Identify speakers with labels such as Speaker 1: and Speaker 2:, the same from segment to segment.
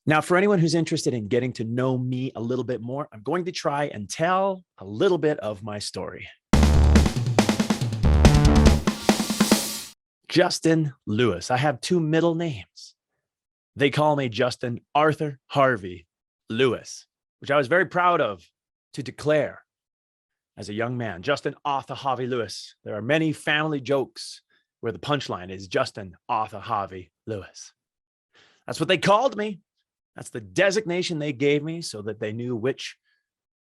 Speaker 1: Now, for anyone who's interested in getting to know me a little bit more, I'm going to try and tell a little bit of my story. Justin Lewis. I have two middle names. They call me Justin Arthur Harvey Lewis, which I was very proud of to declare as a young man. Justin Arthur Harvey Lewis. There are many family jokes where the punchline is Justin Arthur Harvey Lewis. That's what they called me. That's the designation they gave me so that they knew which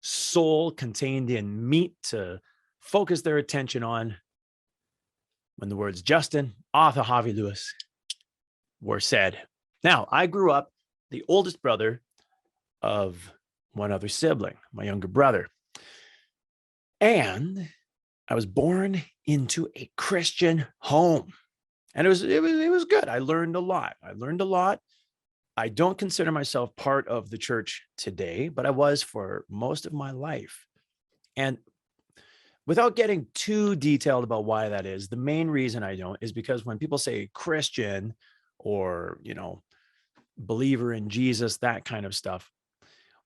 Speaker 1: soul contained in meat to focus their attention on when the words Justin Arthur Harvey Lewis were said. Now, I grew up the oldest brother of one other sibling, my younger brother. And I was born into a Christian home. And it was good. I learned a lot. I don't consider myself part of the church today, but I was for most of my life. And without getting too detailed about why that is, the main reason I don't is because when people say Christian or, believer in Jesus, that kind of stuff,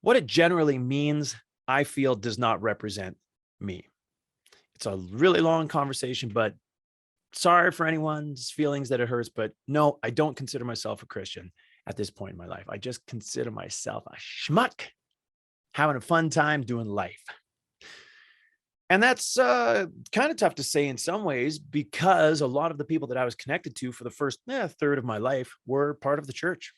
Speaker 1: what it generally means, I feel, does not represent me. It's a really long conversation, but sorry for anyone's feelings that it hurts, but no, I don't consider myself a Christian at this point in my life. I just consider myself a schmuck having a fun time doing life. And that's kind of tough to say in some ways because a lot of the people that I was connected to for the first third of my life were part of the church.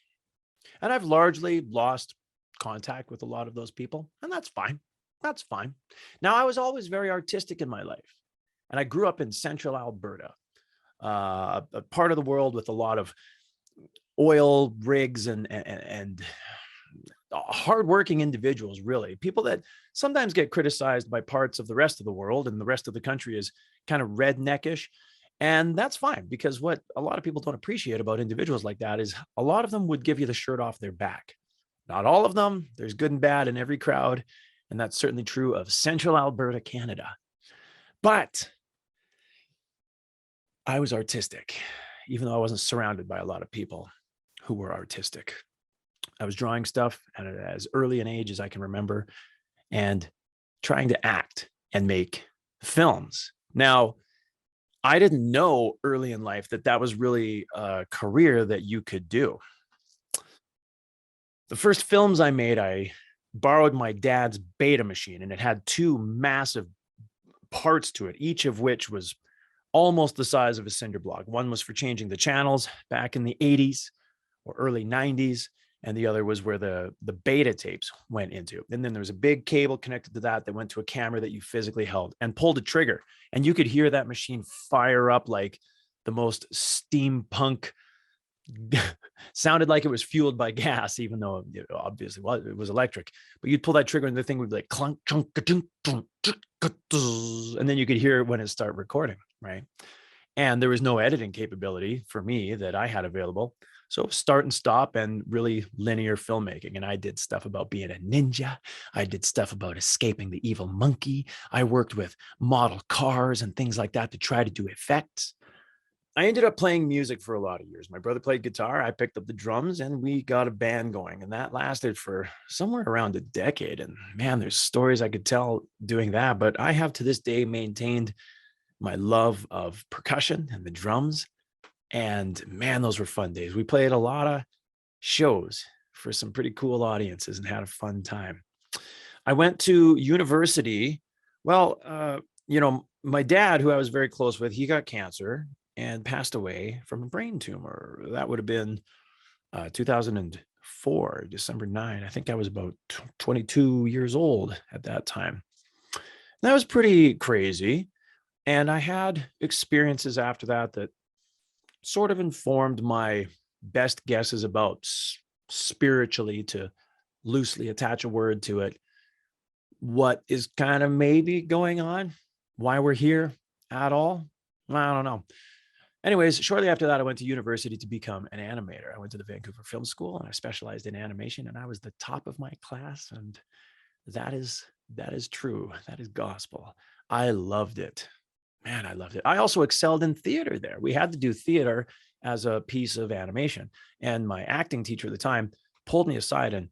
Speaker 1: And I've largely lost contact with a lot of those people, and that's fine. That's fine. Now, I was always very artistic in my life, and I grew up in central Alberta, a part of the world with a lot of oil rigs and hardworking individuals, really. People that sometimes get criticized by parts of the rest of the world, and the rest of the country is kind of redneckish. And that's fine, because what a lot of people don't appreciate about individuals like that is a lot of them would give you the shirt off their back. Not all of them. There's good and bad in every crowd. And that's certainly true of central Alberta, Canada. But I was artistic, even though I wasn't surrounded by a lot of people who were artistic. I was drawing stuff at as early an age as I can remember and trying to act and make films. Now, I didn't know early in life that that was really a career that you could do. The first films I made, I borrowed my dad's Beta machine, and it had two massive parts to it, each of which was almost the size of a cinder block. One was for changing the channels back in the 80s or early 90s, and the other was where the beta tapes went into. And then there was a big cable connected to that went to a camera that you physically held and pulled a trigger. And you could hear that machine fire up like the most steampunk, sounded like it was fueled by gas, even though it obviously it was electric. But you'd pull that trigger and the thing would be like clunk, chunk, and then you could hear it when it started recording, right? And there was no editing capability for me that I had available. So start and stop and really linear filmmaking. And I did stuff about being a ninja. I did stuff about escaping the evil monkey. I worked with model cars and things like that to try to do effects. I ended up playing music for a lot of years. My brother played guitar. I picked up the drums and we got a band going. And that lasted for somewhere around a decade. And man, there's stories I could tell doing that. But I have to this day maintained my love of percussion and the drums. And man, those were fun days. We played a lot of shows for some pretty cool audiences and had a fun time. I went to university. Well, my dad, who I was very close with, he got cancer and passed away from a brain tumor. That would have been 2004, December 9. I think I was about 22 years old at that time. That was pretty crazy. And I had experiences after that sort of informed my best guesses about spiritually, to loosely attach a word to it, what is kind of maybe going on, why we're here at all. I don't know. Anyways, shortly after that, I went to university to become an animator. I went to the Vancouver Film School and I specialized in animation, and I was the top of my class. And that is true. That is gospel. I loved it. Man, I loved it. I also excelled in theater there. We had to do theater as a piece of animation. And my acting teacher at the time pulled me aside and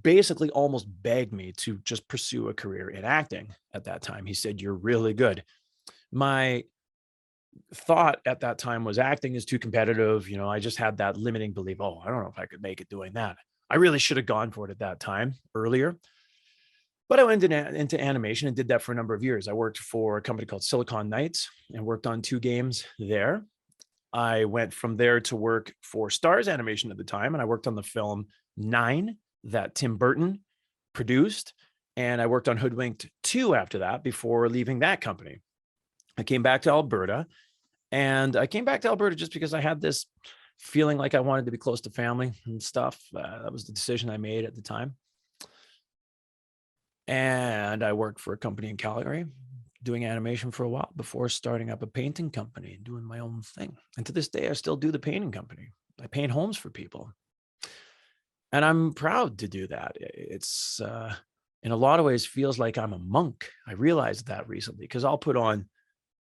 Speaker 1: basically almost begged me to just pursue a career in acting at that time. He said, "You're really good." My thought at that time was acting is too competitive. I just had that limiting belief. Oh, I don't know if I could make it doing that. I really should have gone for it at that time earlier. But I went into animation and did that for a number of years. I worked for a company called Silicon Knights and worked on 2 games there. I went from there to work for Stars Animation at the time, and I worked on the film 9 that Tim Burton produced. And I worked on Hoodwinked 2 after that before leaving that company. I came back to Alberta, and I came back to Alberta just because I had this feeling like I wanted to be close to family and stuff. That was the decision I made at the time. And I worked for a company in Calgary doing animation for a while before starting up a painting company and doing my own thing. And to this day, I still do the painting company. I paint homes for people. And I'm proud to do that. It's in a lot of ways feels like I'm a monk. I realized that recently because I'll put on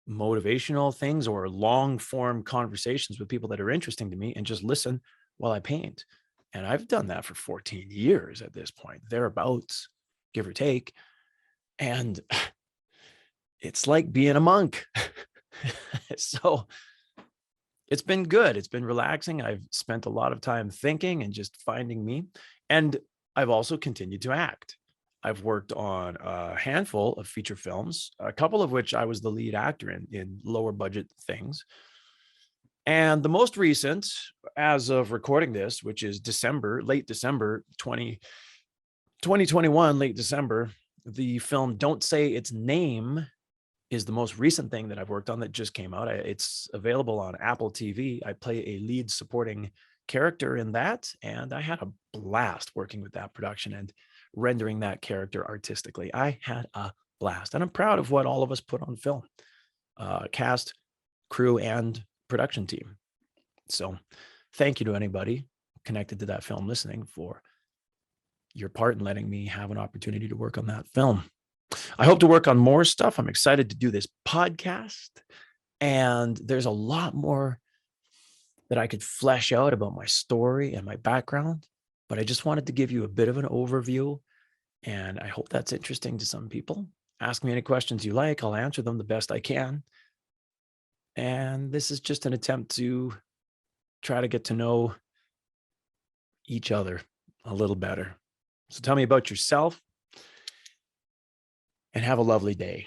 Speaker 1: motivational things or long form conversations with people that are interesting to me and just listen while I paint. And I've done that for 14 years at this point, thereabouts, give or take. And it's like being a monk. So it's been good. It's been relaxing. I've spent a lot of time thinking and just finding me. And I've also continued to act. I've worked on a handful of feature films, a couple of which I was the lead actor in lower budget things. And the most recent, as of recording this, which is late December 2021, late December, the film Don't Say Its Name is the most recent thing that I've worked on that just came out. It's available on Apple TV. I play a lead supporting character in that, and I had a blast working with that production and rendering that character artistically. I had a blast, and I'm proud of what all of us put on film, cast, crew, and production team. So thank you to anybody connected to that film listening for your part in letting me have an opportunity to work on that film. I hope to work on more stuff. I'm excited to do this podcast, and there's a lot more that I could flesh out about my story and my background, but I just wanted to give you a bit of an overview, and I hope that's interesting to some people. Ask me any questions you like. I'll answer them the best I can. And this is just an attempt to try to get to know each other a little better. So tell me about yourself and have a lovely day.